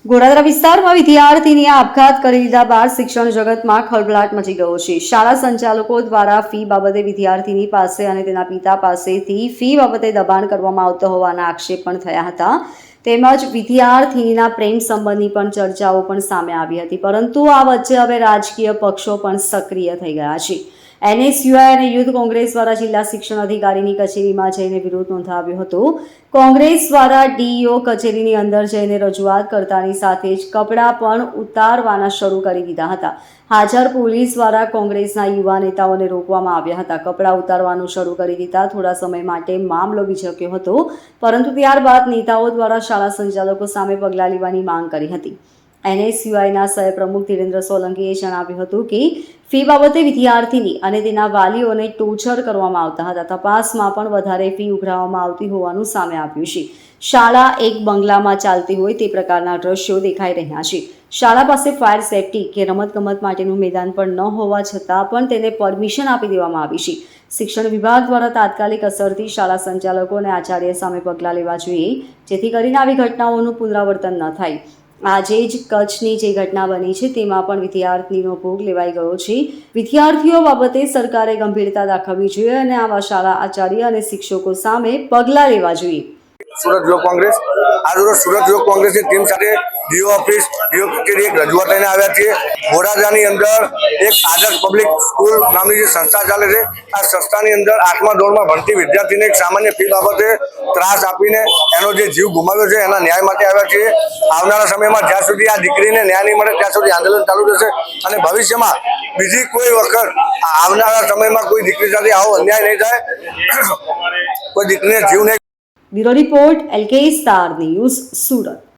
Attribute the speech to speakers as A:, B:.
A: ગોડાદરા વિસ્તારમાં વિદ્યાર્થીનીએ આપઘાત કરી લીધા બાદ શિક્ષણ જગતમાં ખળભળાટ મચી ગયો છે. શાળા સંચાલકો દ્વારા ફી બાબતે વિદ્યાર્થીની પાસે અને તેના પિતા પાસેથી ફી બાબતે દબાણ કરવામાં આવતો હોવાના આક્ષેપ પણ થયા હતા. તેમજ વિદ્યાર્થીનીના પ્રેમ સંબંધની પણ ચર્ચાઓ પણ સામે આવી હતી. પરંતુ આ વચ્ચે હવે રાજકીય પક્ષો પણ સક્રિય થઈ ગયા છે. NSUI અને યુથ કોંગ્રેસ દ્વારા જિલ્લા શિક્ષણ અધિકારીની કચેરીમાં જઈને વિરોધ નોંધાવ્યો હતો. કોંગ્રેસ દ્વારા DEO કચેરીની અંદર જઈને રજૂઆત કરતાની સાથે જ કપડાં પણ ઉતારવાના શરૂ કરી દીધા હતા. હાજર પોલીસ દ્વારા કોંગ્રેસના યુવા નેતાઓને રોકવામાં આવ્યા હતા. કપડાં ઉતારવાનું શરૂ કરી દીધા થોડા સમય માટે મામલો બીજક્યો હતો, પરંતુ ત્યારબાદ નેતાઓ દ્વારા શાળા સંચાલકો સામે પગલાં લેવાની માંગ કરી હતી. NSUIના સહપ્રમુખ ધીરેન્દ્ર સોલંકીએ જણાવ્યું હતું કે ફી બાબતે વિદ્યાર્થીની અને તેના વાલીઓને ટોર્ચર કરવામાં આવતા હતા. તપાસમાં પણ વધારે ફી ઉઘરાવવામાં આવતી હોવાનું સામે આવ્યું છે. શાળા એક બંગલામાં ચાલતી હોય તે પ્રકારના દ્રશ્યો દેખાઈ રહ્યા છે. શાળા પાસે ફાયર સેફટી કે રમતગમત માટેનું મેદાન પણ ન હોવા છતાં પણ તેને પરમિશન આપી દેવામાં આવી છે. શિક્ષણ વિભાગ દ્વારા તાત્કાલિક અસરથી શાળા સંચાલકો અને આચાર્ય સામે પગલાં લેવા જોઈએ, જેથી કરીને આવી ઘટનાઓનું પુનરાવર્તન ન થાય. આજે જ કચ્છની જે ઘટના બની છે તેમાં પણ વિદ્યાર્થીનો ભોગ લેવાઈ ગયો છે. વિદ્યાર્થીઓ બાબતે સરકારે ગંભીરતા દાખવવી જોઈએ અને આવા શાળા આચાર્ય અને શિક્ષકો સામે પગલાં લેવા જોઈએ.
B: સુરત યુવક કોંગ્રેસ આજરોજ સુરત યુવક કોંગ્રેસની ટીમ સાથે DO ઓફિસ DO કચેરી એક રજૂઆત લઈને આવ્યા છીએ. ગોડાદરાની અંદર એક આદર્શ પબ્લિક સ્કૂલ નામની જે સંસ્થા ચાલે છે, આ સંસ્થાની અંદર 8મા ધોરણમાં ભણતી વિદ્યાર્થીને એક સામાન્ય ફી બાબતે ત્રાસ આપીને એનો જે જીવ ગુમાવ્યો છે એના ન્યાય માટે આવ્યા છીએ. આવનારા સમયમાં જ્યાં સુધી આ દીકરીને ન્યાય નહીં મળે ત્યાં સુધી આંદોલન ચાલુ રહેશે અને ભવિષ્યમાં બીજી કોઈ વખત આવનારા સમયમાં કોઈ દીકરી સાથે આવો અન્યાય નહીં થાય, કોઈ દીકરીને જીવ નહીં.
A: Bureau report LK star news, Surat.